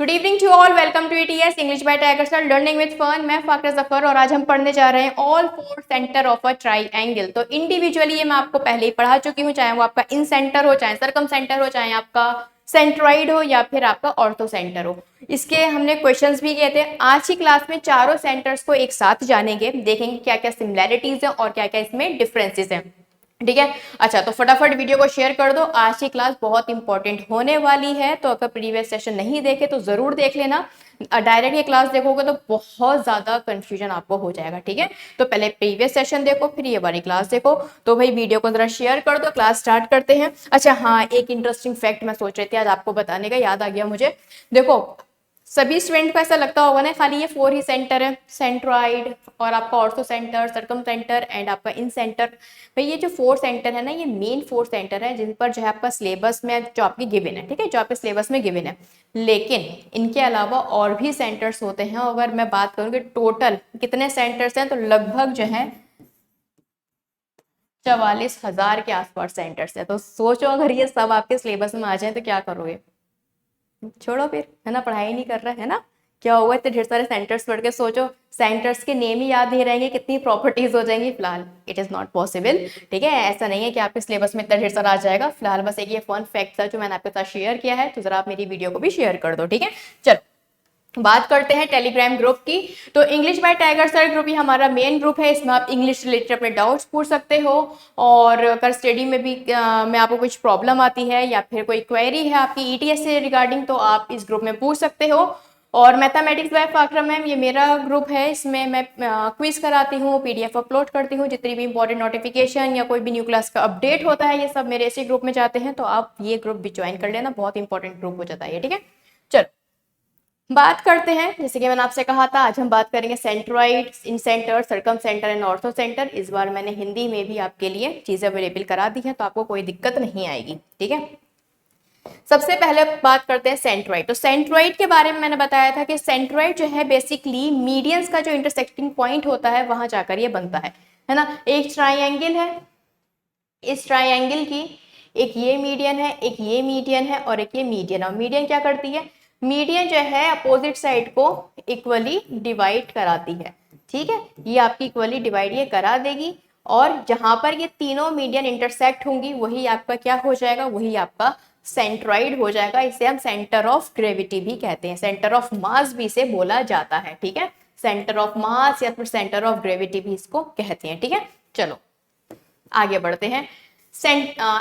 Good evening to all, welcome to ETS English by tiger sir learning with fun. मैं फाकरा जफर और आज हम पढ़ने जा रहे हैं all four centre of a triangle. तो इंडिविजुअली ये मैं आपको पहले ही पढ़ा चुकी हूँ, चाहे वो आपका इन सेंटर हो, चाहे सरकम सेंटर हो, चाहे आपका सेंट्रॉइड हो या फिर आपका ऑर्थो सेंटर हो। इसके हमने क्वेश्चंस भी किए थे। आज की क्लास में चारों सेंटर्स को एक साथ जानेंगे, देखेंगे क्या क्या सिमिलैरिटीज है और क्या क्या इसमें डिफरेंसेस हैं। ठीक है, अच्छा तो फटाफट वीडियो को शेयर कर दो। आज की क्लास बहुत इंपॉर्टेंट होने वाली है, तो अगर प्रीवियस सेशन नहीं देखे तो जरूर देख लेना। डायरेक्ट ये क्लास देखोगे तो बहुत ज्यादा कंफ्यूजन आपको हो जाएगा। ठीक है, तो पहले प्रीवियस सेशन देखो, फिर ये वाली क्लास देखो। तो भाई वीडियो को जरा शेयर कर दो, क्लास स्टार्ट करते हैं। अच्छा हाँ, एक इंटरेस्टिंग फैक्ट मैं सोच रही थी आज आपको बताने का, याद आ गया मुझे। देखो सभी स्टूडेंट को ऐसा लगता होगा ना खाली ये फोर ही सेंटर है, सेंट्रॉइड और आपका ortho centre, circumcentre and आपका इन सेंटर। भाई ये जो फोर सेंटर है ना, ये मेन फोर सेंटर है जिन पर जो है आपका सिलेबस में जो आपकी गिवन है। ठीक है, जो आपके सिलेबस में गिवन है, लेकिन इनके अलावा और भी सेंटर्स होते हैं। अगर मैं बात करूँ कि टोटल कितने सेंटर्स हैं, तो लगभग जो है 44,000 के आसपास सेंटर्स है। तो सोचो अगर ये सब आपके सिलेबस में आ जाए तो क्या करोगे। छोड़ो फिर, है ना, पढ़ाई नहीं कर रहा है ना, क्या होगा इतने ढेर सारे सेंटर्स पढ़ के। सोचो सेंटर्स के नेम ही याद नहीं रहेंगे, कितनी प्रॉपर्टीज हो जाएंगी। फिलहाल इट इज नॉट पॉसिबल। ठीक है, ऐसा नहीं है कि आपके सिलेबस में इतना ढेर सारा आ जाएगा। फिलहाल बस एक ये फन फैक्ट था जो मैंने आपके साथ शेयर किया है, तो जरा आप मेरी वीडियो को भी शेयर कर दो। ठीक है, चलो बात करते हैं टेलीग्राम ग्रुप की। तो English by tiger sir group ही हमारा मेन ग्रुप है। इसमें आप इंग्लिश रिलेटेड अपने डाउट्स पूछ सकते हो, और अगर स्टडी में भी में आपको कुछ प्रॉब्लम आती है या फिर कोई क्वेरी है आपकी ETS से रिगार्डिंग, तो आप इस ग्रुप में पूछ सकते हो। और मैथमेटिक्स बाय फाकरा मैम ये मेरा ग्रुप है, इसमें मैं क्विज कराती हूँ, PDF अपलोड करती हूँ। जितनी भी इंपॉर्टेंट नोटिफिकेशन या कोई भी न्यू क्लास का अपडेट होता है, ये सब मेरे इसी ग्रुप में जाते हैं। तो आप ये ग्रुप भी ज्वाइन कर लेना, बहुत इंपॉर्टेंट ग्रुप हो जाता है। ठीक है, चलो बात करते हैं। जैसे कि मैंने आपसे कहा था, आज हम बात करेंगे centroid, incentre, circumcentre and orthocentre. इस बार मैंने हिंदी में भी आपके लिए चीजें अवेलेबल करा दी हैं, तो आपको कोई दिक्कत नहीं आएगी। ठीक है, सबसे पहले बात करते हैं सेंट्रॉइड। तो सेंट्रॉइड के बारे में मैंने बताया था कि सेंट्रॉइड जो है बेसिकली मीडियंस का जो इंटरसेक्टिंग पॉइंट होता है वहां जाकर ये बनता है ना। एक ट्राइएंगल है, इस ट्राइएंगल की एक ये मीडियन है, एक ये मीडियन है और एक ये मीडियन है। और मीडियन क्या करती है, मीडियन जो है अपोजिट साइड को इक्वली डिवाइड कराती है। ठीक है, ये आपकी इक्वली डिवाइड ये करा देगी, और जहां पर ये तीनों मीडियन इंटरसेक्ट होंगी वही आपका क्या हो जाएगा, वही आपका सेंट्रॉइड हो जाएगा। इसे हम सेंटर ऑफ ग्रेविटी भी कहते हैं, सेंटर ऑफ मास भी इसे बोला जाता है। ठीक है, सेंटर ऑफ मास या फिर सेंटर ऑफ ग्रेविटी भी इसको कहते हैं। ठीक है, चलो आगे बढ़ते हैं।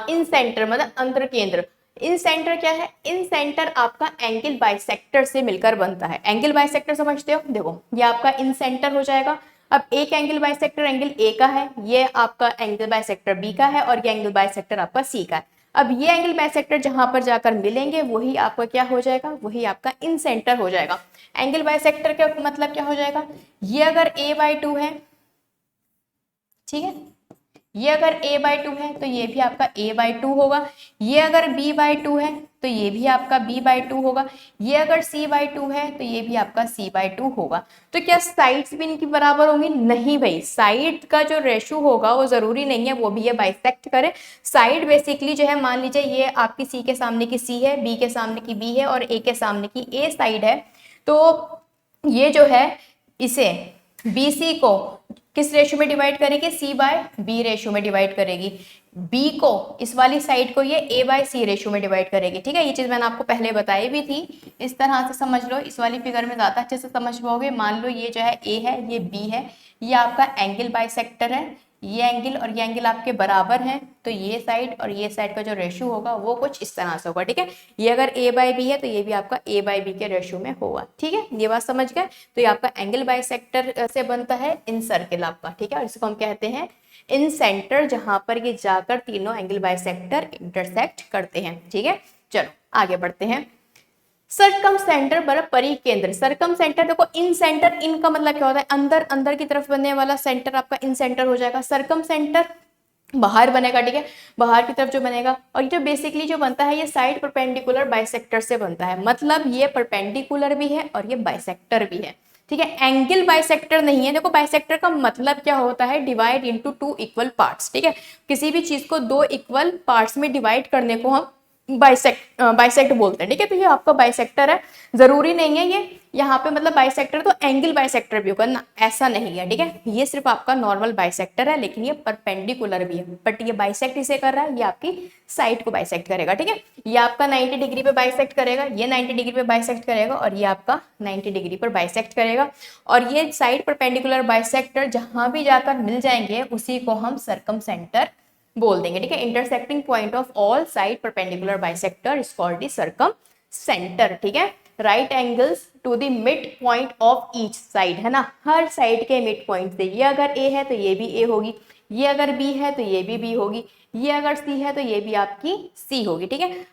इन सेंटर मतलब अंतर केंद्र। इन सेंटर क्या है, इन सेंटर आपका एंगल बाइसेक्टर से मिलकर बनता है। एंगल बाइसेक्टर समझते हो, देखो ये आपका इन सेंटर हो जाएगा। अब एक एंगल बाइसेक्टर एंगल ए का है, ये आपका एंगल बाइसेक्टर बी का है, और ये एंगल बाइसेक्टर आपका सी का है। अब ये एंगल बाइसेक्टर जहां पर जाकर मिलेंगे वही आपका क्या हो जाएगा, वही आपका इन सेंटर हो जाएगा। एंगल बाइसेक्टर का मतलब क्या हो जाएगा, ये अगर a/2 है, ठीक है, ये अगर a/2 है तो ये भी आपका a/2 होगा। ये अगर b/2 है तो ये भी आपका b/2 होगा। ये अगर c/2 है तो ये भी आपका c/2 होगा। तो क्या साइड्स भी इनकी बराबर होंगी? नहीं भाई, साइड का जो रेशो होगा वो जरूरी नहीं है वो भी ये बाइसेक्ट करे। साइड बेसिकली जो है, मान लीजिए ये आपकी c के सामने की c है, b के सामने की b है और a के सामने की a साइड है। तो ये जो है इसे BC को किस रेशो में डिवाइड करेगी, C/B रेशो में डिवाइड करेगी। B को, इस वाली साइड को ये A/C रेशो में डिवाइड करेगी। ठीक है, ये चीज मैंने आपको पहले बताई भी थी। इस तरह से समझ लो, इस वाली फिगर में ज्यादा अच्छे से समझ पाओगे। मान लो ये जो है A है, ये B है, ये आपका एंगल बाइसेक्टर है। ये एंगल और ये एंगल आपके बराबर हैं, तो ये साइड और ये साइड का जो रेशियो होगा वो कुछ इस तरह से होगा। ठीक है, ये अगर A/B है तो ये भी आपका A/B के रेशियो में होगा। ठीक है, ये बात समझ गए। तो ये आपका एंगल बाइसेक्टर से बनता है इन सर्किल आपका। ठीक है, और इसको हम कहते हैं इन सेंटर, जहां पर ये जाकर तीनों एंगल बाइसेक्टर इंटरसेक्ट करते हैं। ठीक है, चलो आगे बढ़ते हैं। सरकम सेंटर मतलब परिकेंद्र। सरकम सेंटर देखो, इन सेंटर, इन का मतलब क्या होता है, अंदर अंदर की तरफ बनने वाला सेंटर आपका इन सेंटर हो जाएगा। सरकम सेंटर बाहर बनेगा। ठीक है, बाहर की तरफ जो बनेगा, और ये जो बेसिकली जो बनता है ये साइड परपेंडिकुलर बाइसेक्टर से बनता है। मतलब ये परपेंडिकुलर भी है और ये बाइसेक्टर भी है। ठीक है, एंगल बाइसेक्टर नहीं है। देखो बाइसेक्टर का मतलब क्या होता है, डिवाइड इनटू 2 इक्वल पार्ट्स। ठीक है, किसी भी चीज को 2 इक्वल पार्ट्स में डिवाइड करने को हम बाइसेक्ट बोलते हैं, ठीक है। तो ये आपका बाइसेक्टर है, जरूरी नहीं है ये यहाँ पे मतलब बाइसेक्टर तो एंगल बाइसेक्टर भी होगा ना, ऐसा नहीं है, ठीक है। ये सिर्फ आपका नॉर्मल बाइसेक्टर है, लेकिन ये परपेंडिकुलर भी है, बट ये बाइसेक्ट इसे कर रहा है, ये आपकी साइड को बाइसेक्ट करेगा, ठीक है। ये आपका 90 डिग्री पे बाइसेक्ट करेगा, ये 90 डिग्री पे बाइसेक्ट करेगा, और ये आपका 90 डिग्री पर बाइसेक्ट करेगा। और ये साइड परपेंडिकुलर बाइसेक्टर जहां भी जाकर मिल जाएंगे उसी को हम सर्कमसेंटर बोल देंगे, ठीक है। Intersecting point of all side perpendicular bisector is called the circumcentre, ठीक है। Right angles to the midpoint of each side, है ना, हर साइड के मिड पॉइंट से, ये अगर ए है तो ये भी ए होगी, ये अगर बी है तो ये भी बी होगी, ये अगर सी है तो ये भी आपकी सी होगी, ठीक है।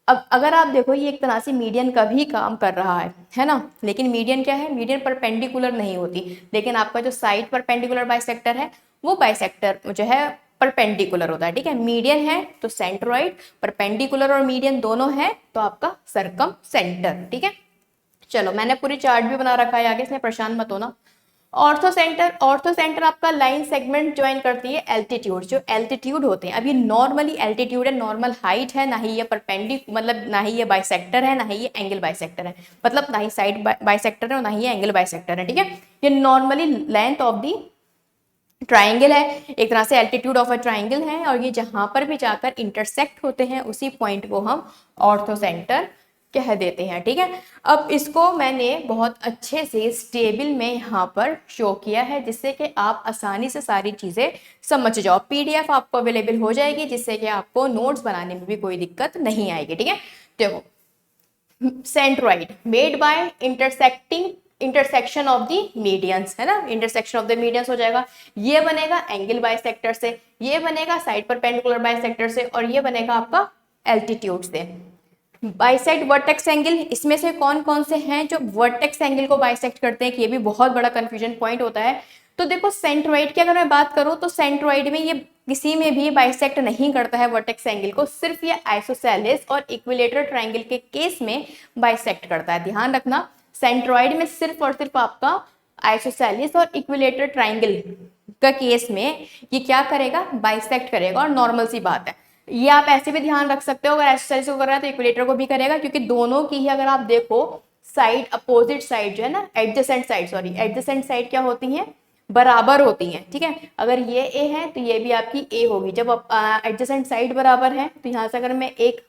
अब अगर आप देखो ये एक तरह से मीडियन का भी काम कर रहा है ना, लेकिन मीडियन क्या है, मीडियन परपेंडिकुलर नहीं होती, लेकिन आपका जो साइड परपेंडिकुलर बाइसेक्टर है वो बाइसेक्टर जो है परपेंडिकुलर होता है, ठीक है। मीडियन है तो सेंट्रोइड, परपेंडिकुलर और मीडियन दोनों है तो आपका सर्कमसेंटर, ठीक है। चलो मैंने पूरी चार्ट भी बना रखा है आगे, इसमें परेशान मत होना। ऑर्थोसेंटर आपका लाइन सेगमेंट ज्वाइन करती है एल्टीट्यूड, जो एल्टीट्यूड होते हैं। अब ये नॉर्मली एल्टीट्यूड है, नॉर्मल हाइट है, ना ही ये मतलब ना ही ये बाइसेक्टर है, ना ही ये एंगल बाइसेक्टर है, मतलब ना ही साइड बाइसेक्टर है और ना ही ये एंगल बाइसेक्टर है, ठीक है। ये normally length of the triangle है, एक तरह से एल्टीट्यूड ऑफ अ ट्राइंगल है, और ये जहां पर भी जाकर इंटरसेक्ट होते हैं उसी पॉइंट को हम ऑर्थोसेंटर कह देते हैं, ठीक है। अब इसको मैंने बहुत अच्छे से इस टेबल में यहाँ पर शो किया है, जिससे कि आप आसानी से सारी चीजें समझ जाओ। पीडीएफ आपको अवेलेबल हो जाएगी, जिससे कि आपको नोट्स बनाने में भी कोई दिक्कत नहीं आएगी, ठीक है। देखो, centroid made by intersection of the medians, है ना, इंटरसेक्शन ऑफ द मीडियंस हो जाएगा। ये बनेगा एंगल बाइसेक्टर से, ये बनेगा साइड परपेंडिकुलर बाइसेक्टर से, और ये बनेगा आपका एल्टीट्यूड से। बाइसेक्ट वर्टेक्स एंगल, इसमें से कौन कौन से हैं जो वर्टेक्स एंगल को बाइसेक्ट करते हैं, कि ये भी बहुत बड़ा कंफ्यूजन पॉइंट होता है। तो देखो सेंट्रोइड की अगर मैं बात करूं तो सेंट्रोइड में ये किसी में भी बाइसेक्ट नहीं करता है वर्टेक्स एंगल को, सिर्फ ये आइसोसेलेस और इक्विलेटरल ट्रायंगल के केस में बाइसेक्ट करता है। ध्यान रखना, सेंट्रोइड में सिर्फ और सिर्फ आपका आइसोसेलेस और इक्विलेटरल ट्रायंगल का केस में ये क्या करेगा, बाइसेक्ट करेगा, और नॉर्मल सी बात है। ये आप ऐसे भी ध्यान रख सकते हो, अगर आइसोसेलेस को कर रहा है तो इक्विलेटर को भी करेगा, क्योंकि दोनों की ही अगर आप देखो साइड, अपोजिट साइड जो है ना, एडजेसेंट साइड क्या होती हैं, बराबर होती हैं, ठीक है। अगर ये ए है तो ये भी आपकी ए होगी। जब एडजेसेंट साइड बराबर है तो यहाँ से अगर मैं एक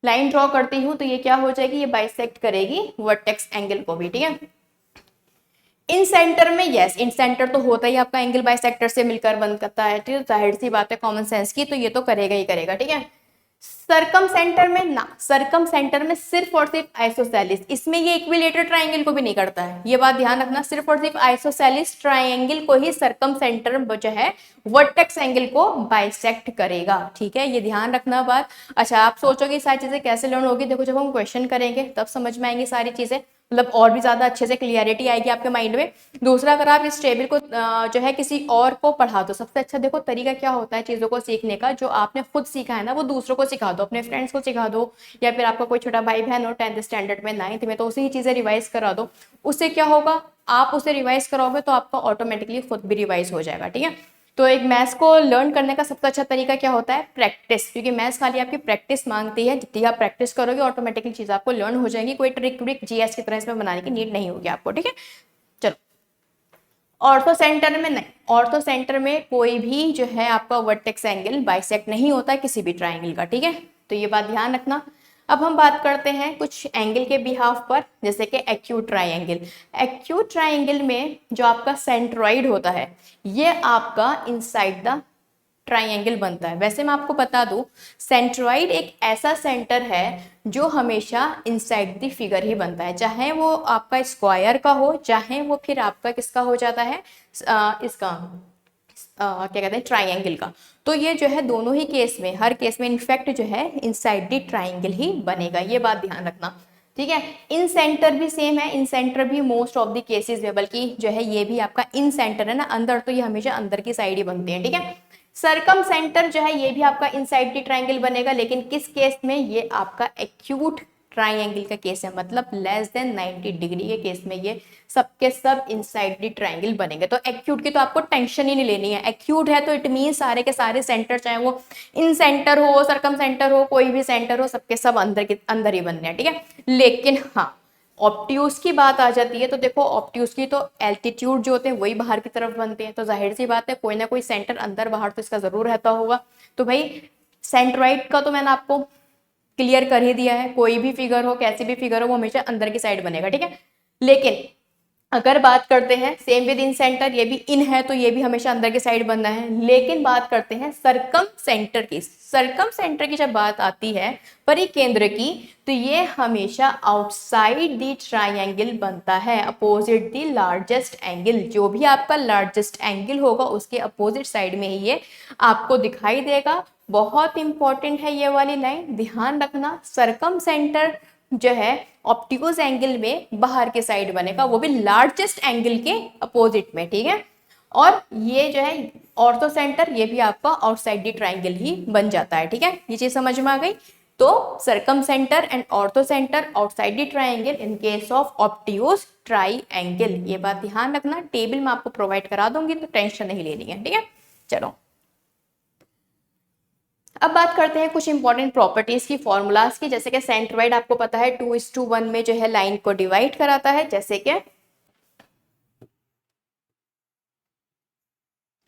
लाइन ड्रॉ करती हूँ तो ये क्या हो जाएगी, ये बाइसेक्ट करेगी वर्टेक्स एंगल को भी, ठीक है। इन सेंटर में यस, इन सेंटर तो होता ही आपका एंगल बाइसेक्टर से मिलकर बन करता है, ठीक है, जाहिर सी बात है कॉमन सेंस की, तो ये तो करेगा ही करेगा, ठीक है। सरकम सेंटर में ना, सरकम सेंटर में सिर्फ और सिर्फ आइसोसेलिस, इसमें ये इक्विलेटरल ट्रायंगल को भी नहीं करता है, ये बात ध्यान रखना। सिर्फ और सिर्फ आइसोसेलिस ट्रायंगल को ही सरकम सेंटर जो है वर्टेक्स एंगल को बाइसेक्ट करेगा, ठीक है, ये ध्यान रखना बात। अच्छा, आप सोचोगे सारी चीजें कैसे लर्न होगी, देखो जब हम क्वेश्चन करेंगे तब समझ में आएंगी सारी चीजें, मतलब और भी ज्यादा अच्छे से क्लियरिटी आएगी आपके माइंड में। दूसरा, अगर आप इस टेबल को जो है किसी और को पढ़ा दो, सबसे अच्छा देखो तरीका क्या होता है चीजों को सीखने का, जो आपने खुद सीखा है ना वो दूसरों को सिखा दो, अपने फ्रेंड्स को सिखा दो, या फिर आपका कोई छोटा भाई बहन हो 10th स्टैंडर्ड में 9th में, तो उसी चीजें रिवाइज करा दो। उससे क्या होगा, आप उसे रिवाइज कराओगे तो आपका ऑटोमेटिकली खुद भी रिवाइज हो जाएगा, ठीक है। तो एक मैथ्स को लर्न करने का सबसे अच्छा तरीका क्या होता है, प्रैक्टिस, क्योंकि मैथ्स खाली आपकी प्रैक्टिस मांगती है। जितनी आप प्रैक्टिस करोगे ऑटोमेटिकली चीज आपको लर्न हो जाएगी, कोई ट्रिक जीएस की तरह इसमें बनाने की नीड नहीं होगी आपको, ठीक है। चलो, ऑर्थो सेंटर में नहीं, ऑर्थो सेंटर में कोई भी जो है आपका वर्टेक्स एंगल बाइसेक्ट नहीं होता है किसी भी ट्राइंगल का, ठीक है, तो ये बात ध्यान रखना। अब हम बात करते हैं कुछ एंगल के बिहाफ पर, जैसे कि एक्यूट ट्राइंगल। एक्यूट ट्राइंगल में जो आपका सेंट्रॉइड होता है ये आपका इनसाइड द ट्राइंगल बनता है। वैसे मैं आपको बता दूं, सेंट्रॉइड एक ऐसा सेंटर है जो हमेशा इनसाइड द फिगर ही बनता है, चाहे वो आपका स्क्वायर का हो, चाहे वो फिर आपका किसका हो जाता है, इसका क्या कहते हैं, ट्राइंगल का। तो ये जो है दोनों ही केस में, हर केस में इनफैक्ट जो है इनसाइड द ट्राइंगल ही बनेगा, ये बात ध्यान रखना, ठीक है। इन सेंटर भी सेम है, इन सेंटर भी मोस्ट ऑफ द केसेस में, बल्कि जो है ये भी आपका इन सेंटर है ना, अंदर, तो ये हमेशा अंदर की साइड ही बनते हैं, ठीक है। सरकम सेंटर जो है ये भी आपका इनसाइड द ट्राइंगल बनेगा, लेकिन किस केस में, ये आपका एक्यूट ट्राइंगल का केस है, मतलब लेस देन 90 डिग्री के केस में ये सबके सब इनसाइड द ट्राइंगल बनेंगे। तो एक्यूट की तो आपको टेंशन ही नहीं लेनी है। एक्यूट है तो इट मीन सारे के सारे सेंटर, चाहे वो इन सेंटर हो, सरकम सेंटर हो, कोई भी सेंटर हो, सबके सब अंदर के अंदर ही बनने हैं, ठीक है। लेकिन हाँ, ऑब्ट्यूज की बात आ जाती है तो देखो, ऑब्ट्यूज की तो एल्टीट्यूड जो होते हैं वही बाहर की तरफ बनते हैं, तो जाहिर सी बात है कोई ना कोई सेंटर अंदर बाहर तो इसका जरूर रहता होगा। तो भाई सेंट्रोइड का तो मैंने आपको क्लियर कर ही दिया है, कोई भी फिगर हो, कैसी भी फिगर हो, वो हमेशा अंदर की साइड बनेगा, ठीक है। लेकिन अगर बात करते हैं सेम विद इन सेंटर, ये भी इन है तो ये भी हमेशा अंदर की साइड बनना है। लेकिन बात करते हैं सरकम सेंटर की, सरकम सेंटर की जब बात आती है परिकेंद्र की, तो ये हमेशा आउटसाइड द ट्राइंगल बनता है, अपोजिट द लार्जेस्ट एंगल। जो भी आपका लार्जेस्ट एंगल होगा उसके अपोजिट साइड में ही ये आपको दिखाई देगा। बहुत इंपॉर्टेंट है ये वाली लाइन, ध्यान रखना। सरकम सेंटर जो है ऑप्टिकोस एंगल में बाहर के साइड बनेगा, वो भी लार्जेस्ट एंगल के अपोजिट में, ठीक है। और ये जो है ऑर्थो सेंटर, ये भी आपका आउटसाइड द ट्राइंगल ही बन जाता है, ठीक है। ये चीज समझ में आ गई। तो circumcentre and orthocentre outside the triangle in case of obtuse triangle, ये बात ध्यान रखना। टेबल में आपको प्रोवाइड करा दूंगी तो टेंशन नहीं लेनी है, ठीक है। चलो अब बात करते हैं कुछ इंपॉर्टेंट प्रॉपर्टीज की, फॉर्मूलाज की। जैसे कि सेंट्रोइड आपको पता है 2:1 में जो है लाइन को डिवाइड कराता है, जैसे कि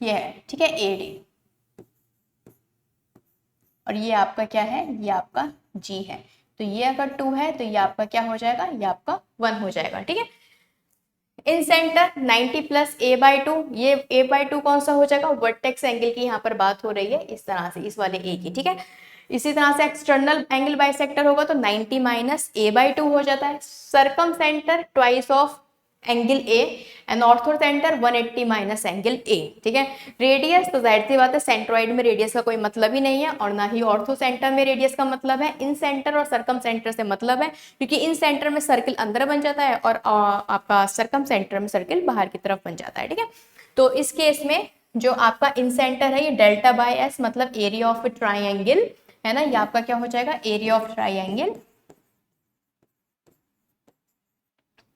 ये है, ठीक है, एडी। और ये आपका क्या है, ये आपका जी है। तो ये अगर 2 है तो ये आपका क्या हो जाएगा, ये आपका 1 हो जाएगा, ठीक है। इन सेंटर 90 प्लस a/2, ये a/2 कौन सा हो जाएगा, वर्टेक्स एंगल की यहाँ पर बात हो रही है इस तरह से, इस वाले a की, ठीक है। इसी तरह से एक्सटर्नल एंगल बाइसेक्टर होगा तो 90 माइनस a/2 हो जाता है। Circumcentre twice of angle A and orthocentre 180 minus angle A, ठीक है। रेडियस तो जाहिर सी बात है सेंट्रोइड में रेडियस का कोई मतलब ही नहीं है, और ना ही ऑर्थो सेंटर में रेडियस का मतलब है। इन सेंटर और सरकम सेंटर से मतलब है, क्योंकि इन सेंटर में सर्किल अंदर बन जाता है और आपका सरकम सेंटर में सर्किल बाहर की तरफ बन जाता है, ठीक है। तो इस केस में जो आपका इन सेंटर है ये डेल्टा बाय एस, मतलब एरिया ऑफ ट्राइंगल है ना, ये आपका क्या हो जाएगा, area of triangle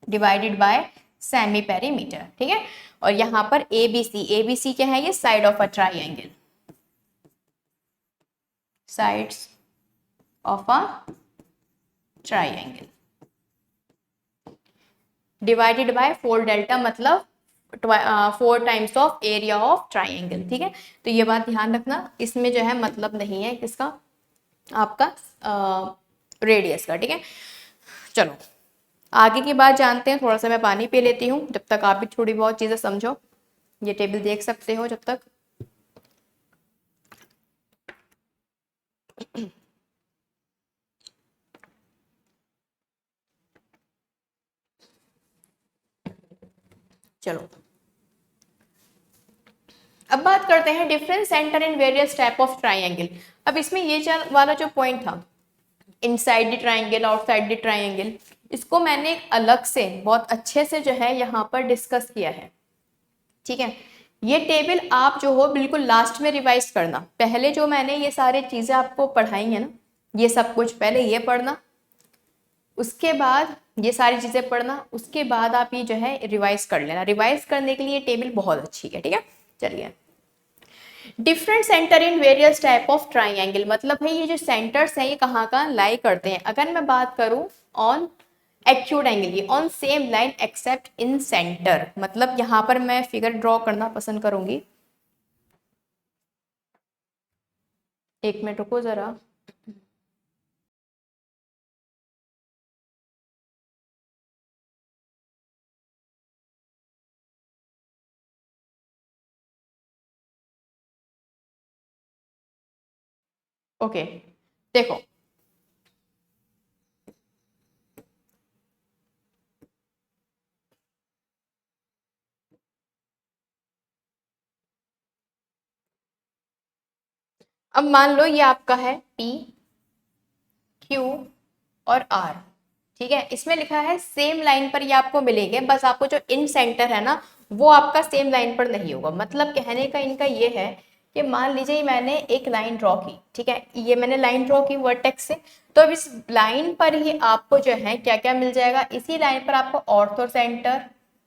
divided by semi perimeter, ठीक है। और यहाँ पर एबीसी, एबीसी क्या है, ये side of a triangle, sides of a triangle divided by 4 delta, मतलब 4 times of area of triangle, ठीक है। तो ये बात ध्यान रखना, इसमें जो है मतलब नहीं है किसका, आपका रेडियस का, ठीक है। चलो आगे की बात जानते हैं। थोड़ा सा मैं पानी पी लेती हूँ जब तक आप भी थोड़ी बहुत चीजें समझो। ये टेबल देख सकते हो जब तक। चलो अब बात करते हैं different centre in various type of triangle. अब इसमें ये वाला जो पॉइंट था, inside the triangle, outside the triangle, इसको मैंने अलग से बहुत अच्छे से जो है यहाँ पर डिस्कस किया है, ठीक है। ये टेबल आप जो हो बिल्कुल लास्ट में रिवाइज करना। पहले जो मैंने ये सारी चीजें आपको पढ़ाई है ना, ये सब कुछ पहले ये पढ़ना, उसके बाद ये सारी चीजें पढ़ना, उसके बाद आप ये जो है रिवाइज कर लेना। रिवाइज करने के लिए ये टेबल बहुत अच्छी है, ठीक है। चलिए, different centre in various type of triangle, मतलब भाई ये जो सेंटर्स हैं ये कहाँ कहाँ लाई करते हैं। अगर मैं बात करूं ऑन एक्यूट एंगल, ये on same line accept in centre, मतलब यहाँ पर मैं फिगर ड्रॉ करना पसंद करूंगी। एक मिनट रुको जरा। ओके देखो, अब मान लो ये आपका है P, Q और R, ठीक है। इसमें लिखा है सेम लाइन पर ये आपको मिलेंगे, बस आपको जो इन सेंटर है ना वो आपका सेम लाइन पर नहीं होगा। मतलब कहने का इनका ये है कि मान लीजिए मैंने एक लाइन ड्रॉ की, ठीक है, ये मैंने लाइन ड्रॉ की वर्टेक्स से, तो अब इस लाइन पर ही आपको जो है क्या क्या मिल जाएगा, इसी लाइन पर आपको ऑर्थो सेंटर,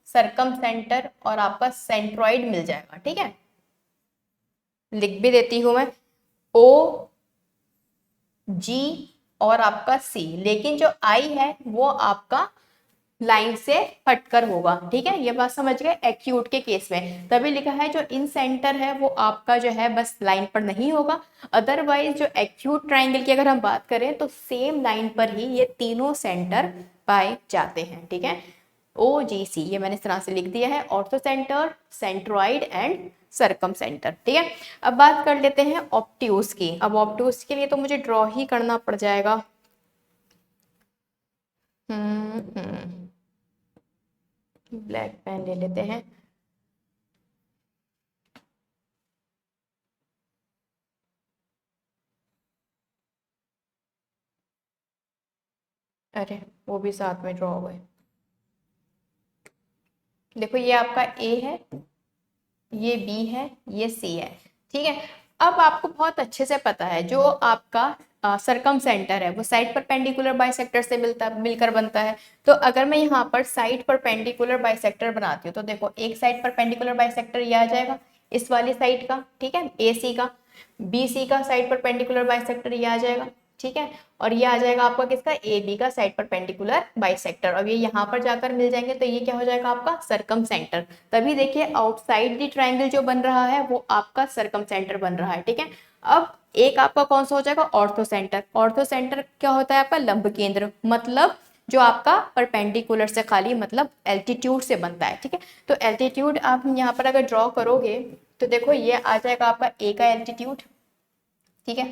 सरकम सेंटर और आपका सेंट्रॉइड मिल जाएगा, ठीक है। लिख भी देती हूं मैं, ओ जी और आपका सी, लेकिन जो आई है वो आपका लाइन से हटकर होगा, ठीक है, ये बात समझ गए। एक्यूट के केस में तभी लिखा है जो इन सेंटर है वो आपका जो है बस लाइन पर नहीं होगा, अदरवाइज जो एक्यूट ट्राइंगल की अगर हम बात करें तो सेम लाइन पर ही ये तीनों सेंटर पाए जाते हैं, ठीक है। ओ जी सी ये मैंने इस तरह से लिख दिया है, orthocentre, centroid and circumcentre, ठीक है। अब बात कर लेते हैं ऑब्ट्यूज की। अब ऑब्ट्यूज के लिए तो मुझे ड्रॉ ही करना पड़ जाएगा। ब्लैक पेन ले लेते हैं। अरे वो भी साथ में ड्रॉ हो गए। देखो ये आपका ए है, ये बी है, ये सी है, ठीक है। अब आपको बहुत अच्छे से पता है जो आपका सरकम सेंटर है वो साइड परपेंडिकुलर बाइसेक्टर से मिलकर बनता है। तो अगर मैं यहाँ पर साइड परपेंडिकुलर बाइसेक्टर बनाती हूँ तो देखो एक साइड परपेंडिकुलर बाइसेक्टर ये आ जाएगा इस वाली साइड का, ठीक है, ए सी का, बी सी का साइड परपेंडिकुलर बाइसेक्टर ये आ जाएगा, ठीक है, और ये आ जाएगा आपका किसका, ए बी का साइड परपेंडिकुलर बाइसेक्टर। अब ये यहाँ पर जाकर मिल जाएंगे तो ये क्या हो जाएगा आपका सरकम सेंटर। तभी देखिए आउटसाइड दी ट्राइंगल जो बन रहा है वो आपका सरकम सेंटर बन रहा है, ठीक है। अब एक आपका कौन सा हो जाएगा, ऑर्थो सेंटर। ऑर्थो सेंटर क्या होता है आपका, लंब केंद्र, मतलब जो आपका परपेंडिकुलर से खाली मतलब एल्टीट्यूड से बनता है, ठीक है। तो एल्टीट्यूड आप यहाँ पर अगर ड्रॉ करोगे तो देखो ये आ जाएगा आपका ए का एल्टीट्यूड, ठीक है।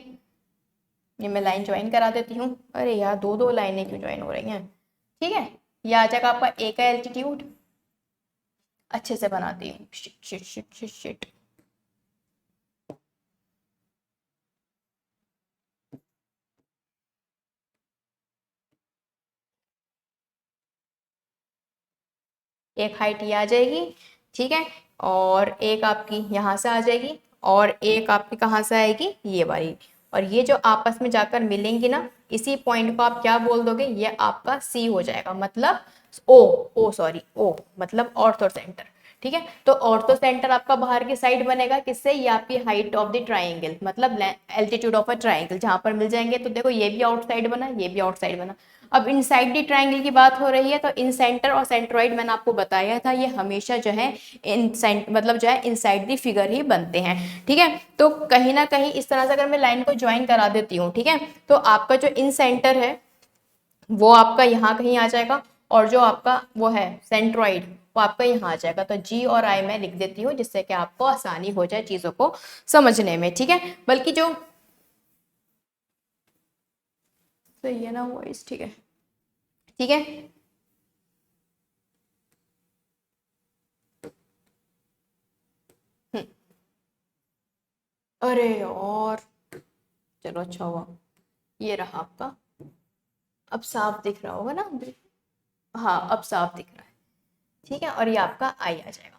ये मैं लाइन ज्वाइन करा देती हूँ, अरे यार दो दो लाइनें क्यों ज्वाइन हो रही हैं, ठीक है। ये आ जाएगा आपका ए का एल्टीट्यूड, अच्छे से बनाती हूँ, shit shit shit shit shit. एक हाइट ये आ जाएगी, ठीक है, और एक आपकी यहाँ से आ जाएगी और एक आपकी कहाँ से आएगी, ये वाली, और ये जो आपस में जाकर मिलेंगी ना इसी पॉइंट को आप क्या बोल दोगे, ये आपका सी हो जाएगा, मतलब ओ, ओ सॉरी ओ मतलब ऑर्थो सेंटर, ठीक है। तो ऑर्थो सेंटर आपका बाहर की साइड बनेगा किससे, ये आपकी हाइट ऑफ द ट्राइंगल मतलब एल्टीट्यूड ऑफ अ ट्राइंगल जहां पर मिल जाएंगे। तो देखो ये भी आउटसाइड बना, ये भी आउटसाइड बना। अब इनसाइड दी ट्राइंगल की बात हो रही है तो इन सेंटर और सेंट्रॉइड मैंने आपको बताया था ये हमेशा जो है इन मतलब जो है इनसाइड दी फिगर ही बनते हैं, ठीक है। तो कहीं ना कहीं इस तरह से अगर मैं लाइन को ज्वाइन करा देती हूँ, ठीक है, तो आपका जो इन सेंटर है वो आपका यहाँ कहीं आ जाएगा और जो आपका वो है सेंट्रॉइड वो आपका यहाँ आ जाएगा। तो जी और आई मैं लिख देती हूँ जिससे कि आपको आसानी हो जाए चीजों को समझने में, ठीक है। बल्कि जो सही है ना वॉइस, ठीक है, ठीक है। हम्म, अरे और चलो अच्छा हुआ, ये रहा आपका, अब साफ दिख रहा होगा ना, हाँ अब साफ दिख रहा है, ठीक है, और ये आपका आई आ जाएगा,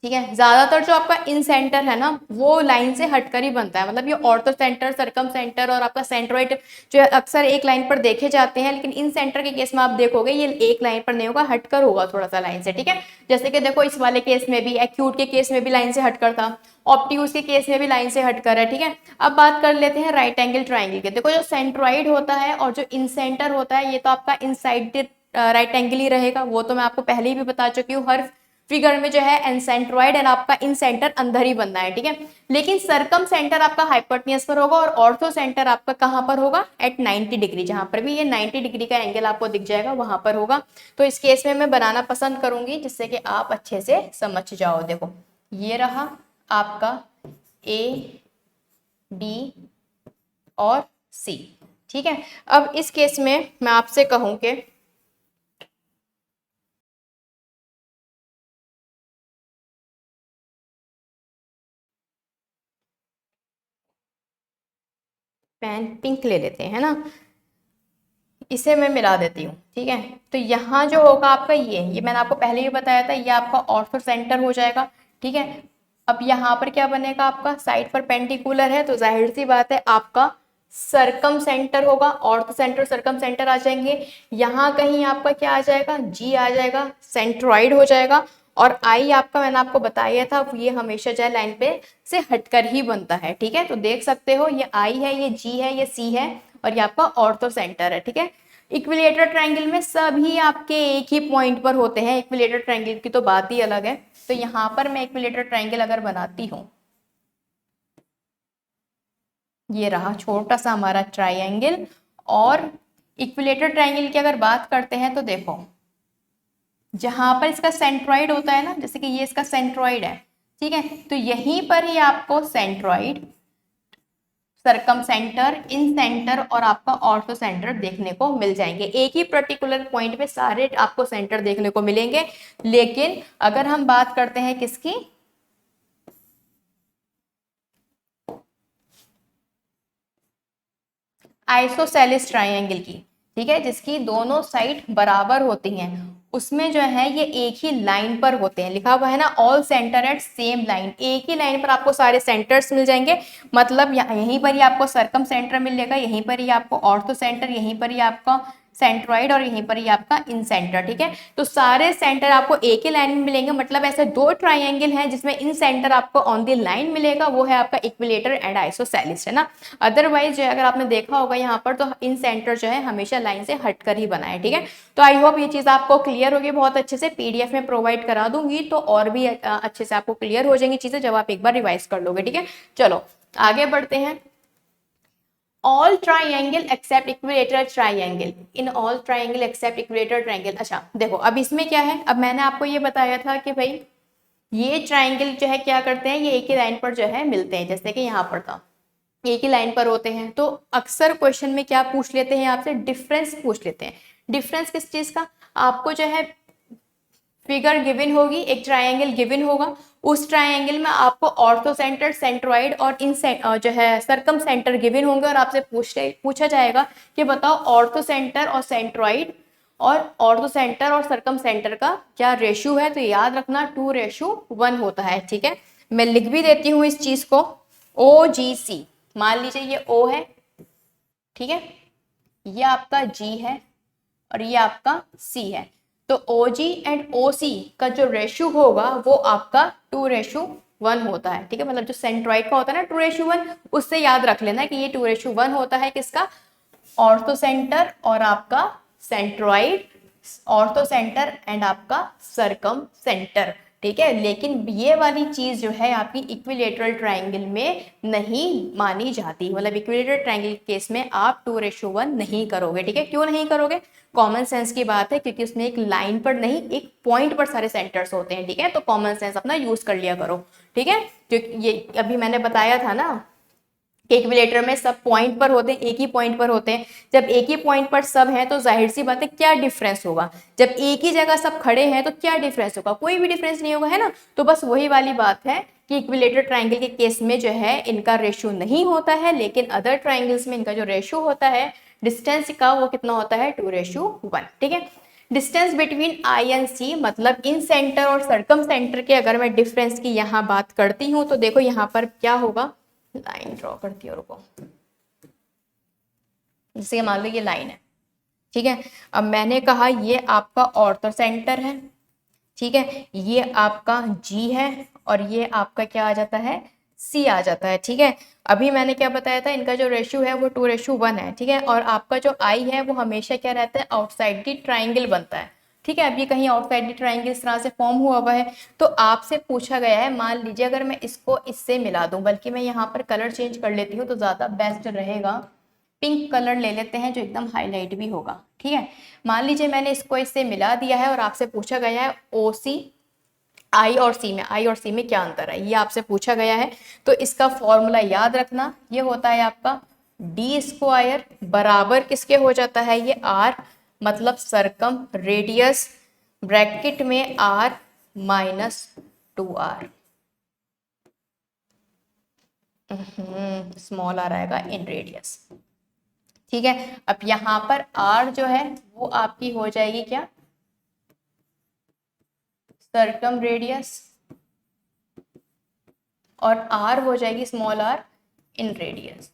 ठीक है। ज्यादातर जो आपका इन सेंटर है ना वो लाइन से हटकर ही बनता है, मतलब ये ऑर्थो सेंटर, सरकम सेंटर और आपका सेंट्रोइड जो है अक्सर एक लाइन पर देखे जाते हैं, लेकिन इन सेंटर के केस में आप देखोगे ये एक लाइन पर नहीं होगा, हटकर होगा थोड़ा सा लाइन से, ठीक है। जैसे कि देखो इस वाले केस में भी, एक्यूट के केस में भी लाइन से हटकर था, ऑप्टियूज के केस में भी लाइन से हटकर है, ठीक है। अब बात कर लेते हैं राइट एंगल ट्राइंगल के। देखो जो सेंट्रॉइड होता है और जो इन सेंटर होता है ये तो आपका इनसाइड राइट एंगल ही रहेगा, वो तो मैं आपको पहले ही भी बता चुकी हूँ, हर फिगर में जो है एनसेंट्रॉइड एंड आपका इन सेंटर अंदर ही बनना है, ठीक है। लेकिन सरकम सेंटर आपका हाइपोटेन्यूज पर होगा और ऑर्थो सेंटर आपका कहां पर होगा, एट 90 डिग्री, जहां पर भी ये 90 डिग्री का एंगल आपको दिख जाएगा वहां पर होगा। तो इस केस में मैं बनाना पसंद करूंगी जिससे कि आप अच्छे से समझ जाओ। देखो ये रहा आपका ए बी और सी, ठीक है। अब इस केस में मैं आपसे कहूं कि पेन पिंक ले लेते हैं ना, इसे मैं मिला देती हूँ, ठीक है। तो यहाँ जो होगा आपका ये मैंने आपको पहले ही बताया था, ये आपका ऑर्थो सेंटर हो जाएगा, ठीक है। अब यहाँ पर क्या बनेगा, आपका साइड परपेंडिकुलर है तो जाहिर सी बात है आपका सरकम सेंटर होगा, ऑर्थो सेंटर सरकम सेंटर आ जाएंगे। यहाँ कहीं आपका क्या आ जाएगा, जी आ जाएगा, सेंट्रॉइड हो जाएगा। और आई आपका मैंने आपको बताया था ये हमेशा जो है लाइन पे से हटकर ही बनता है, ठीक है। तो देख सकते हो ये आई है, ये जी है, ये सी है और ये आपका ऑर्थो सेंटर है, ठीक है। इक्विलेटर ट्रायंगल में सभी आपके एक ही पॉइंट पर होते हैं, इक्विलेटर ट्रायंगल की तो बात ही अलग है। तो यहाँ पर मैं इक्विलेटर ट्रायंगल अगर बनाती हूँ, ये रहा छोटा सा हमारा ट्रायंगल। और इक्विलेटर ट्रायंगल की अगर बात करते हैं तो देखो जहां पर इसका सेंट्रॉइड होता है ना, जैसे कि ये इसका सेंट्रॉइड है, ठीक है, तो यहीं पर ही आपको सेंट्रॉइड, सरकम सेंटर, इन सेंटर और आपका ऑर्थो सेंटर देखने को मिल जाएंगे। एक ही पर्टिकुलर पॉइंट पे सारे आपको सेंटर देखने को मिलेंगे। लेकिन अगर हम बात करते हैं किसकी, आइसोसेलिस ट्रायंगल की, ठीक है, जिसकी दोनों साइड बराबर होती हैं, उसमें जो है ये एक ही लाइन पर होते हैं, लिखा हुआ है ना all centre at same line, एक ही लाइन पर आपको सारे सेंटर्स मिल जाएंगे। मतलब यहीं पर ही आपको सरकम सेंटर मिलेगा, यहीं पर ही आपको ऑर्थो सेंटर, यहीं पर ही आपका सेंट्रॉइड और यहीं पर ही आपका इन सेंटर, ठीक है। तो सारे सेंटर आपको एक ही लाइन में मिलेंगे। मतलब ऐसे दो ट्राइंगल हैं जिसमें इन सेंटर आपको ऑन दी लाइन मिलेगा, वो है आपका इक्विलेटर एंड आइसोसेलिस, है ना। अदरवाइज जो है अगर आपने देखा होगा यहाँ पर तो इन सेंटर जो है हमेशा लाइन से हटकर ही बना है, ठीक है। तो आई होप ये चीज आपको क्लियर होगी बहुत अच्छे से, पीडीएफ में प्रोवाइड करा दूंगी तो और भी अच्छे से आपको क्लियर हो जाएंगी चीजें जब आप एक बार रिवाइज कर लोगे, ठीक है। चलो आगे बढ़ते हैं। All triangle except equilateral triangle, in all triangle except equilateral triangle. अच्छा देखो अब इसमें क्या है, अब मैंने आपको ये बताया था कि भाई ये ट्राइंगल जो है क्या करते हैं, ये एक ही लाइन पर जो है मिलते हैं, जैसे कि यहाँ पर था एक ही लाइन पर होते हैं। तो अक्सर क्वेश्चन में क्या पूछ लेते हैं आपसे, डिफरेंस पूछ लेते हैं। डिफरेंस किस चीज का, आपको जो है फिगर गिवन होगी, एक ट्रायंगल गिवन होगा, उस ट्रायंगल में आपको ऑर्थो सेंटर, सेंट्रॉइड और इन जो है सरकम सेंटर गिवन होंगे और आपसे पूछा जाएगा कि बताओ ऑर्थो सेंटर और सेंट्रॉइड और ऑर्थो सेंटर और सरकम सेंटर का क्या रेशियो है। तो याद रखना 2:1 होता है, ठीक है। मैं लिख भी देती हूँ इस चीज को, OGC, मान लीजिए ये O है, ठीक है, ये आपका G है और ये आपका C है। तो OG एंड OC का जो रेशियो होगा वो आपका 2:1 होता है, ठीक है। मतलब जो सेंट्रॉइड का होता है ना 2:1, उससे याद रख लेना कि ये 2:1 होता है किसका, ऑर्थो सेंटर और आपका सेंट्रॉइड, ऑर्थो सेंटर एंड आपका सरकम सेंटर, ठीक है। लेकिन ये वाली चीज जो है आपकी इक्विलेटरल ट्रायंगल में नहीं मानी जाती, मतलब इक्विलेटरल ट्रायंगल केस में आप 2:1 नहीं करोगे, ठीक है। क्यों नहीं करोगे, कॉमन सेंस की बात है, क्योंकि उसमें एक लाइन पर नहीं एक पॉइंट पर सारे सेंटर्स होते हैं, ठीक है। तो कॉमन सेंस अपना यूज कर लिया करो, ठीक है। क्योंकि ये अभी मैंने बताया था ना, इक्विलेटर में सब पॉइंट पर होते हैं, एक ही पॉइंट पर होते हैं। जब एक ही पॉइंट पर सब है तो जाहिर सी बात है क्या डिफरेंस होगा, जब एक ही जगह सब खड़े हैं तो क्या डिफरेंस होगा, कोई भी डिफरेंस नहीं होगा, है ना। तो बस वही वाली बात है कि इक्विलेटर ट्रायंगल के केस में जो है इनका रेशियो नहीं होता है, लेकिन अदर ट्रायंगल्स में इनका जो रेशियो होता है डिस्टेंस का वो कितना होता है 2:1, ठीक है। डिस्टेंस बिटवीन आई एंड सी, मतलब इन सेंटर और सरकम सेंटर के अगर मैं डिफरेंस की यहाँ बात करती हूँ तो देखो यहाँ पर क्या होगा, लाइन ड्रॉ करती हूँ, रुको, जैसे मान लो ये लाइन है, ठीक है। अब मैंने कहा ये आपका ऑर्थो सेंटर है, ठीक है, ये आपका जी है और ये आपका क्या आ जाता है, सी आ जाता है, ठीक है। अभी मैंने क्या बताया था, इनका जो रेशियो है वो 2:1 है, ठीक है। और आपका जो आई है वो हमेशा क्या रहता है, आउटसाइड दी ट्राइंगल बनता है, ठीक है। अभी कहीं आउटसाइड दी ट्राइंगल इस तरह से फॉर्म हुआ है तो आपसे पूछा गया है, मान लीजिए अगर मैं इसको इससे मिला दूं, बल्कि मैं यहाँ पर कलर चेंज कर लेती हूँ तो ज्यादा बेस्ट रहेगा, पिंक कलर ले लेते हैं जो एकदम हाईलाइट भी होगा, ठीक है। मान लीजिए मैंने इसको इससे मिला दिया है और आपसे पूछा गया है OC, आई और सी में क्या अंतर है, ये आपसे पूछा गया है। तो इसका फॉर्मूला याद रखना, ये होता है आपका D² बराबर किसके हो जाता है, ये R, मतलब सरकम रेडियस ब्रैकेट में R -2R, स्मॉल R आएगा इन रेडियस, ठीक है। अब यहाँ पर R जो है वो आपकी हो जाएगी क्या, सरकम रेडियस और आर हो जाएगी स्मॉल आर इन रेडियस।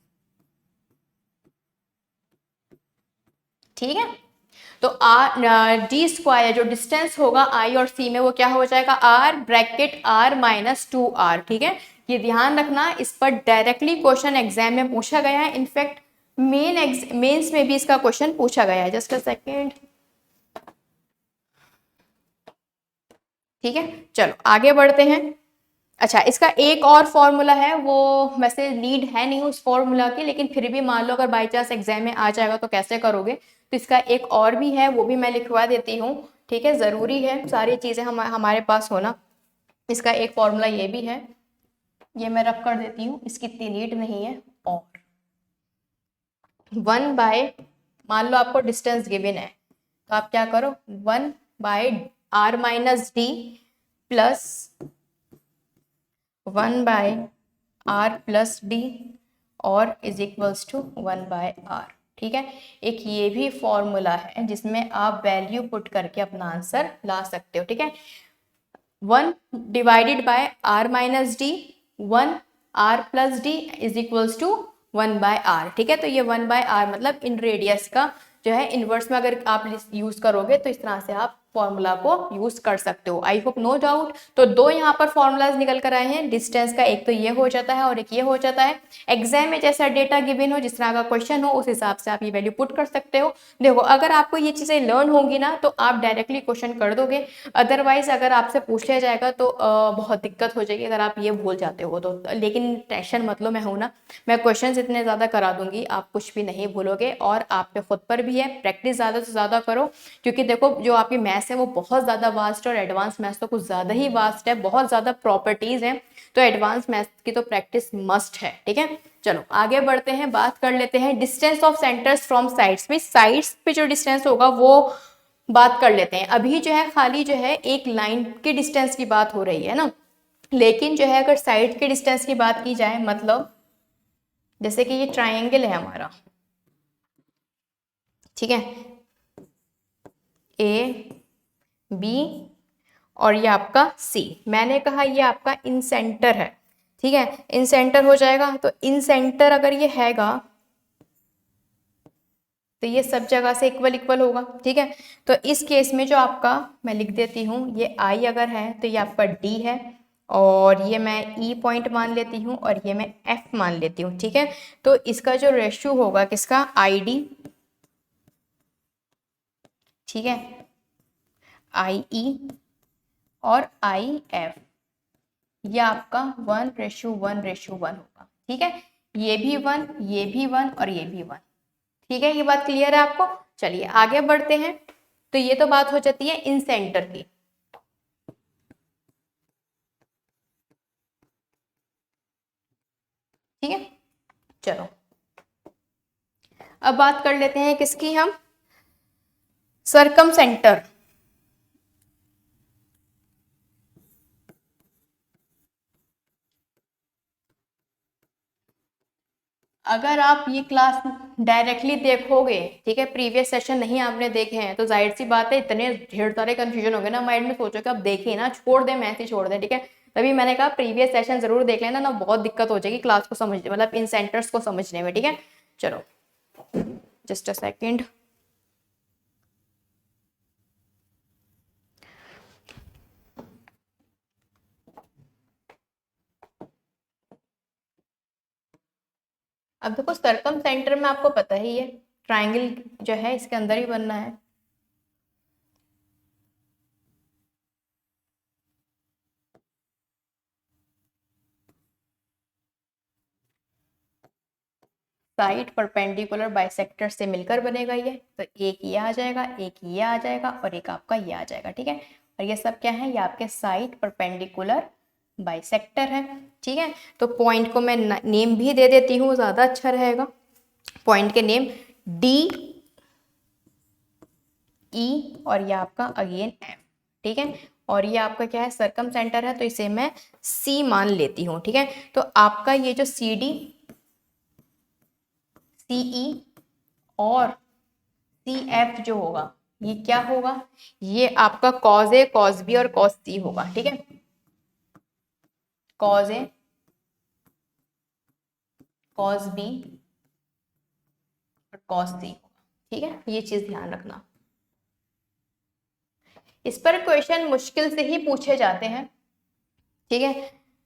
ठीक है, तो आर डी स्क्वायर जो डिस्टेंस होगा आई और सी में वो क्या हो जाएगा, are bracket are minus 2r। ठीक है, ये ध्यान रखना, इस पर डायरेक्टली क्वेश्चन एग्जाम में पूछा गया है, इनफैक्ट मेंस में भी इसका क्वेश्चन पूछा गया है। Just a second. ठीक है, चलो आगे बढ़ते हैं। अच्छा, इसका एक और फॉर्मूला है, वो वैसे नीड है नहीं उस फॉर्मूला की, लेकिन फिर भी मान लो अगर बाई चांस एग्जाम में आ जाएगा तो कैसे करोगे, तो इसका एक और भी है, वो भी मैं लिखवा देती हूँ। ठीक है, ज़रूरी है सारी चीज़ें हमारे पास होना। इसका एक फॉर्मूला ये भी है, ये मैं रख कर देती हूँ, इसकी इतनी नीड नहीं है। और 1 बाय, मान लो आपको डिस्टेंस गिवन है, तो आप क्या करो, 1 by R minus D plus 1 by R plus D और is equals to 1 by R. ठीक है, एक ये भी फॉर्मूला है जिसमें आप वैल्यू पुट करके अपना आंसर ला सकते हो। ठीक है, 1 divided by R minus D, 1 R plus D is equals to 1 by R. ठीक है, तो ये 1 बाय आर मतलब इन रेडियस का जो है इनवर्स में अगर आप यूज करोगे तो इस तरह से आप फॉर्मूला को यूज कर सकते हो। I hope no doubt. तो दो यहाँ पर फॉर्मूलाज निकल कर आए हैं डिस्टेंस का, एक तो ये हो जाता है और एक ये हो जाता है। एग्जाम में जैसा डेटा गिवन हो, जिस तरह का क्वेश्चन हो, उस हिसाब से आप ये वैल्यू पुट कर सकते हो। देखो, अगर आपको ये चीजें लर्न होंगी ना तो आप डायरेक्टली क्वेश्चन कर दोगे, अदरवाइज अगर आपसे पूछ लिया जाएगा तो बहुत दिक्कत हो जाएगी अगर आप ये भूल जाते हो तो। लेकिन टेंशन मत लो, मैं हूं ना, मैं क्वेश्चंस इतने ज़्यादा करा दूंगी, आप कुछ भी नहीं भूलोगे। और आप पे खुद पर भी है, प्रैक्टिस ज़्यादा से ज़्यादा करो, क्योंकि देखो जो आपकी मैथ्स है वो बहुत ज़्यादा वास्ट है और एडवांस मैथ्स तो कुछ ज़्यादा ही वास्ट है, बहुत ज़्यादा प्रॉपर्टीज़ हैं, तो एडवांस मैथ्स की तो प्रैक्टिस मस्ट है। ठीक है, चलो आगे बढ़ते हैं, बात कर लेते हैं distance of centres from sides में। साइड्स पे जो डिस्टेंस होगा वो बात कर लेते हैं। अभी जो है खाली जो है एक लाइन के डिस्टेंस की बात हो रही है ना, लेकिन जो है अगर साइड के डिस्टेंस की बात की जाए, मतलब जैसे कि ये ट्राइंगल है हमारा, ठीक है, ए बी और ये आपका सी, मैंने कहा ये आपका इन सेंटर है। ठीक है, इन सेंटर हो जाएगा, तो इन सेंटर अगर ये हैगा तो ये सब जगह से इक्वल इक्वल होगा। ठीक है, तो इस केस में जो आपका, मैं लिख देती हूँ, ये आई अगर है तो ये आपका डी है, और ये मैं ई पॉइंट मान लेती हूँ और ये मैं एफ मान लेती हूँ। ठीक है, तो इसका जो रेशियो होगा किसका, आई डी, ठीक है, आई ई और आई एफ, ये आपका 1:1:1 होगा। ठीक है, ये भी 1, ये भी 1 और ये भी 1। ठीक है, ये बात क्लियर है आपको। चलिए आगे बढ़ते हैं। तो ये तो बात हो जाती है इन सेंटर की। ठीक है, चलो अब बात कर लेते हैं किसकी, हम सरकम सेंटर। अगर आप ये क्लास डायरेक्टली देखोगे, ठीक है, प्रीवियस सेशन नहीं आपने देखे हैं, तो जाहिर सी बात है इतने ढेर सारे कंफ्यूजन हो गए ना माइंड में, सोचो कि आप देखिए ना, छोड़ दें, मैथ ही छोड़ दें। ठीक है, तभी मैंने कहा प्रीवियस सेशन जरूर देख लेना ना, बहुत दिक्कत हो जाएगी क्लास को समझने, मतलब इन सेंटर्स को समझने में। ठीक है, चलो जस्ट अ सेकेंड। अब देखो सरकम सेंटर में आपको पता ही है, ट्राइंगल जो है इसके अंदर ही बनना है। साइड परपेंडिकुलर बाइसेक्टर से मिलकर बनेगा ये, तो एक ये आ जाएगा, एक ये आ जाएगा और एक आपका ये आ जाएगा। ठीक है, और ये सब क्या है, ये आपके साइड परपेंडिकुलर बाइसेक्टर है। ठीक है, तो पॉइंट को मैं नेम भी दे देती हूँ, ज़्यादा अच्छा रहेगा। पॉइंट के नेम डी ई और ये आपका अगेन एफ। ठीक है, और ये आपका क्या है, सरकम सेंटर है, तो इसे मैं सी मान लेती हूँ। ठीक है, तो आपका ये जो सी डी, सी ई और सी एफ जो होगा, ये क्या होगा, ये आपका कॉज ए, कॉज बी और कॉज सी होगा। ठीक है, कॉज ए, कॉस बी और कॉस सी होगा। ठीक है, ये चीज ध्यान रखना। इस पर क्वेश्चन मुश्किल से ही पूछे जाते हैं। ठीक है,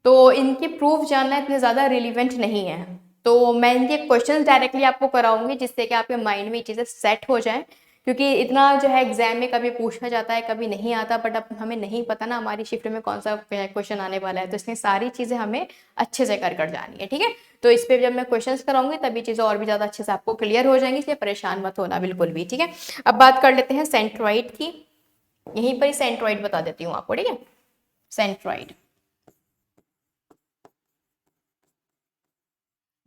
तो इनकी प्रूफ जानना इतने ज़्यादा रिलीवेंट नहीं है, तो मैं इनके क्वेश्चंस डायरेक्टली आपको कराऊंगी जिससे कि आपके माइंड में ये चीज़ें सेट हो जाएं, क्योंकि इतना जो है एग्जाम में कभी पूछा जाता है कभी नहीं आता, बट अब हमें नहीं पता ना हमारी शिफ्ट में कौन सा क्वेश्चन आने वाला है, तो इसलिए सारी चीज़ें हमें अच्छे से कर जानी है। ठीक है, तो इस पर जब मैं क्वेश्चंस कराऊंगी तभी चीज़ें और भी ज़्यादा अच्छे से आपको क्लियर हो जाएंगी, इसलिए परेशान मत होना बिल्कुल भी। ठीक है, अब बात कर लेते हैं सेंट्रॉइड की। यहीं पर ही सेंट्रॉइड बता देती हूँ आपको। ठीक है, सेंट्रॉइड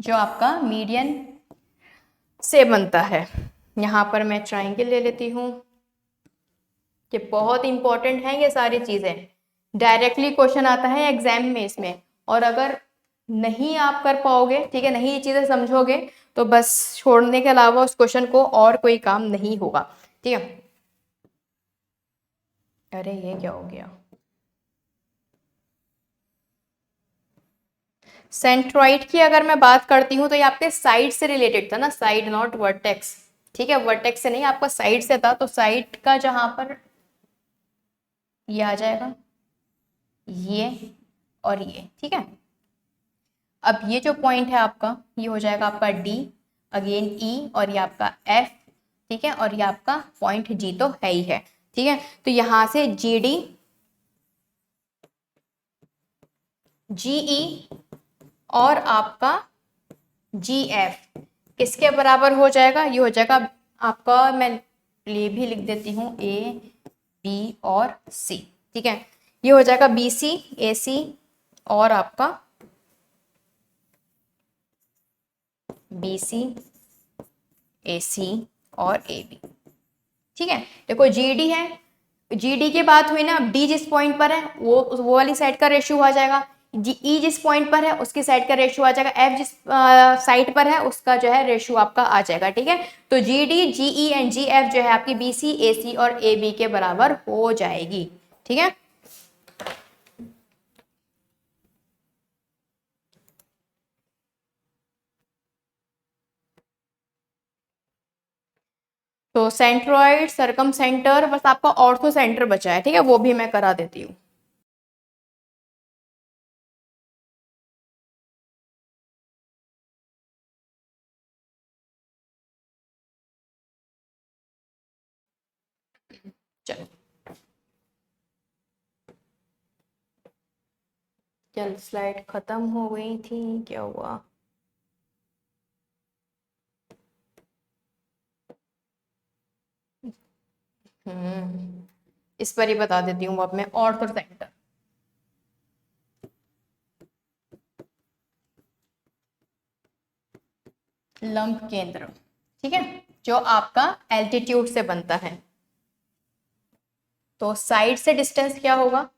जो आपका मीडियन से बनता है। यहाँ पर मैं ट्राइंगल ले लेती हूँ। ये बहुत इंपॉर्टेंट है, ये सारी चीजें डायरेक्टली क्वेश्चन आता है एग्जाम में इसमें, और अगर नहीं आप कर पाओगे, ठीक है, नहीं ये चीजें समझोगे, तो बस छोड़ने के अलावा उस क्वेश्चन को और कोई काम नहीं होगा। ठीक है, अरे ये क्या हो गया। सेंट्रॉइड की अगर मैं बात करती हूँ तो ये आपके साइड से रिलेटेड था ना, साइड नॉट वर्टेक्स। ठीक है, वर्टेक्स से नहीं, आपका साइड से था, तो साइड का जहां पर ये आ जाएगा, ये और ये। ठीक है, अब ये जो पॉइंट है आपका, ये हो जाएगा आपका डी, अगेन ई, और ये आपका एफ। ठीक है, और ये आपका पॉइंट जी तो है ही है। ठीक है, तो यहां से जी डी, जी ई और आपका जी एफ किसके बराबर हो जाएगा, ये हो जाएगा आपका, मैं ये भी लिख देती हूँ, ए बी और सी। ठीक है, ये हो जाएगा बी सी, ए सी और आपका बी सी, ए सी और ए बी। ठीक है, देखो जी डी है, जी डी की बात हुई ना, अब डी जिस पॉइंट पर है वो वाली साइड का रेशियो आ जाएगा, जी ई जिस पॉइंट पर है उसकी साइड का रेशियो आ जाएगा, एफ जिस साइड पर है उसका जो है रेशियो आपका आ जाएगा। ठीक है, तो G D, G E and G F जो है आपकी बी सी, ए सी और ए बी के बराबर हो जाएगी। ठीक है, तो सेंट्रॉइड, सरकम सेंटर, बस आपका ऑर्थो सेंटर बचा है। ठीक है, वो भी मैं करा देती हूँ। चलो, चल स्लाइड खत्म हो गई थी, क्या हुआ। इस पर ही बता देती हूँ अब मैं, ऑर्थो सेंटर, लंब केंद्र। ठीक है, जो आपका एल्टीट्यूड से बनता है, तो साइड से डिस्टेंस क्या होगा,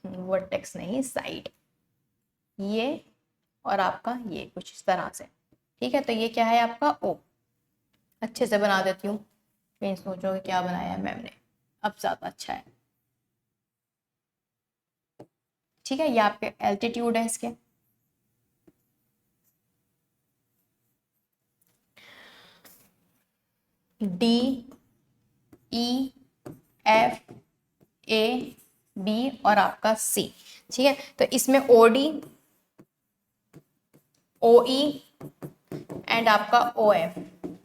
वर्टेक्स नहीं, साइड, ये और आपका ये कुछ इस तरह से। ठीक है, तो ये क्या है आपका ओ। अच्छे से बना देती हूँ, फिर सोचोगे क्या बनाया है मैम ने, अब ज्यादा अच्छा है। ठीक है, ये आपके एल्टीट्यूड है इसके। डी, ई, एफ, ए, बी और आपका सी। ठीक है, तो इसमें ओ डी, ओ ई एंड आपका ओ एफ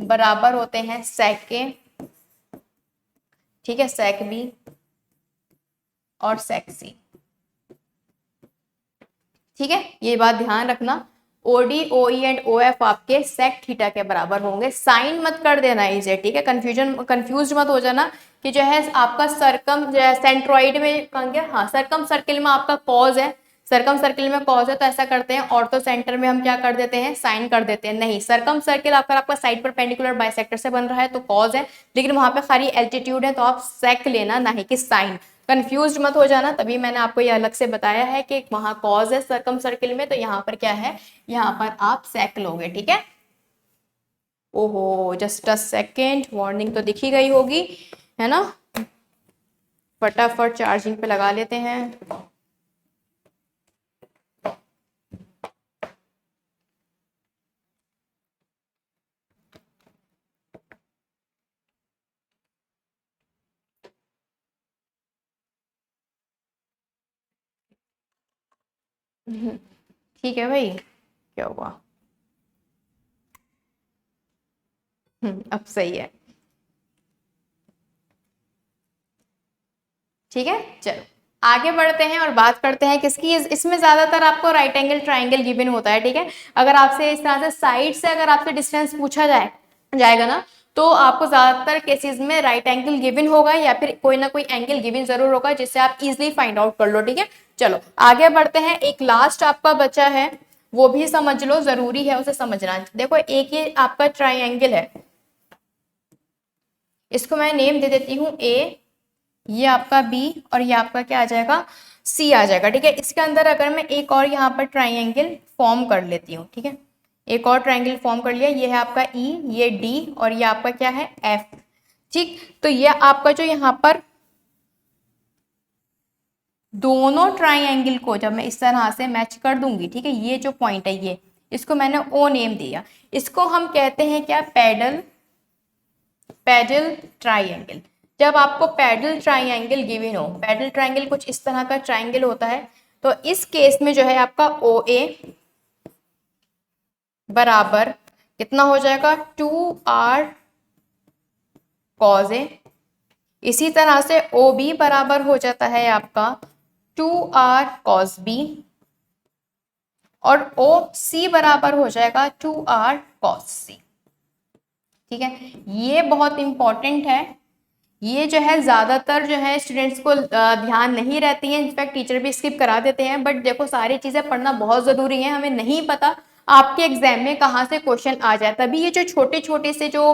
बराबर होते हैं सेक के। ठीक है, सेक बी और सेक सी। ठीक है, ये बात ध्यान रखना, O D, O E and O F आपके सेक थीटा के बराबर होंगे। साइन मत कर देना इसे। ठीक है, कंफ्यूज मत हो जाना कि जो है आपका सरकम सेंट्रॉइड में कहेंगे, हाँ सरकम सर्किल में आपका कॉज है, सरकम सर्किल में कॉज है तो ऐसा करते हैं, ऑर्थो सेंटर में हम क्या कर देते हैं, साइन कर देते हैं। नहीं, सरकम सर्किल आपका साइड परपेंडिकुलर बाइसेक्टर से बन रहा है तो कॉज है, लेकिन वहां पे खाली एल्टीट्यूड है तो आप सेक लेना, नहीं कि साइन। कंफ्यूज मत हो जाना, तभी मैंने आपको ये अलग से बताया है कि वहां कॉज है सरकम सर्किल में, तो यहाँ पर क्या है, यहाँ पर आप सेक लोगे। ठीक है, ओहो जस्ट अ सेकेंड, वार्निंग तो दिखी गई होगी है ना, फटाफट चार्जिंग पे लगा लेते हैं। ठीक है भाई, क्या हुआ? अब सही है। ठीक है, चलो आगे बढ़ते हैं और बात करते हैं किसकी। इसमें ज्यादातर आपको राइट एंगल ट्राइंगल गिवन होता है। ठीक है, अगर आपसे इस तरह से साइड से अगर आपसे डिस्टेंस पूछा जाएगा ना, तो आपको ज्यादातर केसेस में राइट एंगल गिवन होगा या फिर कोई ना कोई एंगल गिवन जरूर होगा, जिससे आप इजिली फाइंड आउट कर लो। ठीक है, चलो आगे बढ़ते हैं। एक लास्ट आपका बचा है, वो भी समझ लो, जरूरी है उसे समझना। देखो एक ये आपका ट्राइंगल है, इसको मैं नेम दे देती हूँ ए, ये आपका बी और ये आपका क्या आ जाएगा, सी आ जाएगा। ठीक है, इसके अंदर अगर मैं एक और यहाँ पर ट्राइंगल फॉर्म कर लेती हूँ, ठीक है, एक और ट्राइंगल फॉर्म कर लिया, ये है आपका ई, ये डी और ये आपका क्या है, एफ। ठीक, तो ये आपका जो यहाँ पर दोनों ट्राइंगल को जब मैं इस तरह से मैच कर दूंगी, ठीक है, ये जो पॉइंट है ये, इसको मैंने ओ नेम दिया, इसको हम कहते हैं क्या, पैडल ट्राइंगल। जब आपको पैडल ट्राइंगल गिवन हो, पैडल ट्राइंगल कुछ इस तरह का ट्राइंगल होता है, तो इस केस में जो है आपका ओ ए बराबर कितना हो जाएगा, 2r cos ए। इसी तरह से ओ बी बराबर हो जाता है आपका 2r cos बी, और ओ सी बराबर हो जाएगा 2r cos सी। ठीक है, ये बहुत इंपॉर्टेंट है, ये जो है ज्यादातर जो है स्टूडेंट्स को ध्यान नहीं रहती है, इनफैक्ट टीचर भी स्किप करा देते हैं। बट देखो सारी चीजें पढ़ना बहुत जरूरी है, हमें नहीं पता आपके एग्जाम में कहाँ से क्वेश्चन आ जाए, तभी ये जो छोटे छोटे से जो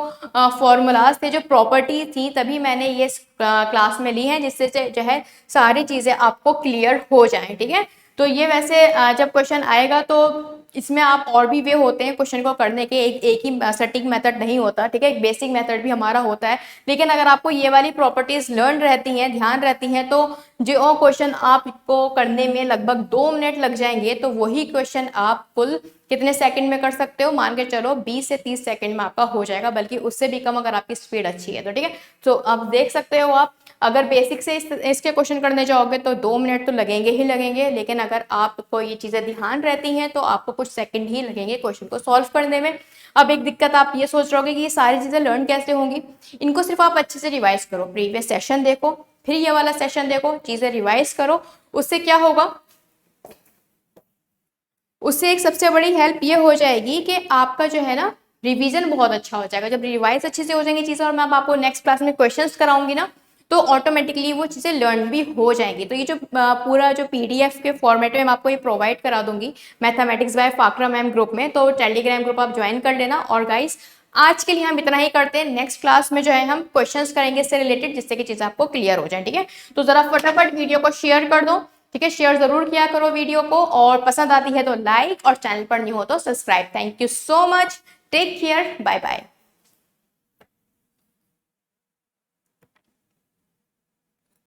फॉर्मूलाज थे, जो प्रॉपर्टी थी, तभी मैंने ये क्लास में ली है, जिससे जो है सारी चीजें आपको क्लियर हो जाएं। ठीक है, तो ये वैसे जब क्वेश्चन आएगा तो इसमें आप और भी वे होते हैं क्वेश्चन को करने के, एक ही सटीक मेथड नहीं होता। ठीक है, एक बेसिक मेथड भी हमारा होता है, लेकिन अगर आपको ये वाली प्रॉपर्टीज लर्न रहती हैं, ध्यान रहती हैं, तो जो क्वेश्चन आपको करने में लगभग 2 मिनट लग जाएंगे, तो वही क्वेश्चन आप कुल कितने सेकंड में कर सकते हो, मान के चलो 20 से 30 सेकंड में आपका हो जाएगा, बल्कि उससे भी कम अगर आपकी स्पीड अच्छी है तो। ठीक है, तो अब देख सकते हो आप, अगर बेसिक से इसके क्वेश्चन करने जाओगे तो 2 मिनट तो लगेंगे ही लगेंगे, लेकिन अगर आपको ये चीजें ध्यान रहती हैं तो आपको कुछ सेकंड ही लगेंगे क्वेश्चन को सॉल्व करने में। अब एक दिक्कत आप ये सोच रहे होगे कि ये सारी चीजें लर्न कैसे होंगी, इनको सिर्फ आप अच्छे से रिवाइज करो, प्रीवियस सेशन देखो, फिर ये वाला सेशन देखो, चीजें रिवाइज करो। उससे क्या होगा, उससे एक सबसे बड़ी हेल्प ये हो जाएगी कि आपका जो है ना रिवीजन बहुत अच्छा हो जाएगा। जब रिवाइज अच्छे से हो जाएंगी चीजें, और मैं अब आपको नेक्स्ट क्लास में क्वेश्चंस कराऊंगी ना, तो ऑटोमेटिकली वो चीजें लर्न भी हो जाएंगी। तो ये जो पूरा जो पीडीएफ के फॉर्मेट में मैं आपको ये प्रोवाइड करा दूंगी मैथमेटिक्स बाय फाकरा मैम ग्रुप में, तो टेलीग्राम ग्रुप आप ज्वाइन कर लेना। और गाइस आज के लिए हम इतना ही करते हैं, नेक्स्ट क्लास में जो है हम क्वेश्चंस करेंगे इससे रिलेटेड, जिससे कि चीजें आपको क्लियर हो जाए। ठीक है, तो जरा फटाफट वीडियो को शेयर कर दो। ठीक है, शेयर जरूर किया करो वीडियो को, और पसंद आती है तो लाइक, और चैनल पर न्यू हो तो subscribe. Thank you so much, take care, bye bye.